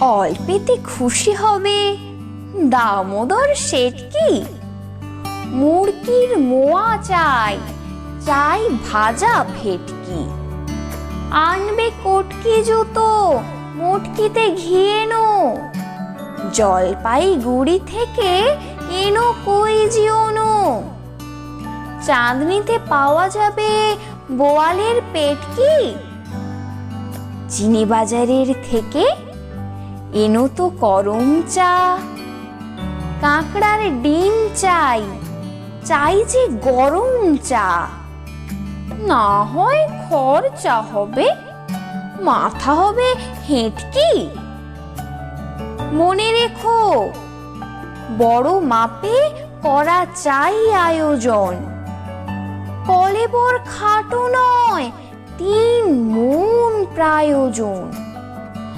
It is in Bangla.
অল্পেতে খুশি হবে দামোদর শেঠ কি? মুরগির মোয়া চাই, চাই ভাজা ভেটকি। আনবে কটকি জুতো, মুটকিতে ঘি এনো। জলপাইগুড়ি থেকে এনো কইজি ওনো। চাঁদনিতে পাওয়া যাবে বোয়ালের পেটকি। চিনি বাজারের থেকে এনো তো করম চা। কাঁকড়ার ডিম চাই, চাই যে গরম চা। না হয় খরচা হবে, মাথা হবে হেঁটকি। মনে রেখো বড় মাপে করা চাই আয়োজন। কলেবর খাটো নয়, 3 মণ প্রয়োজন।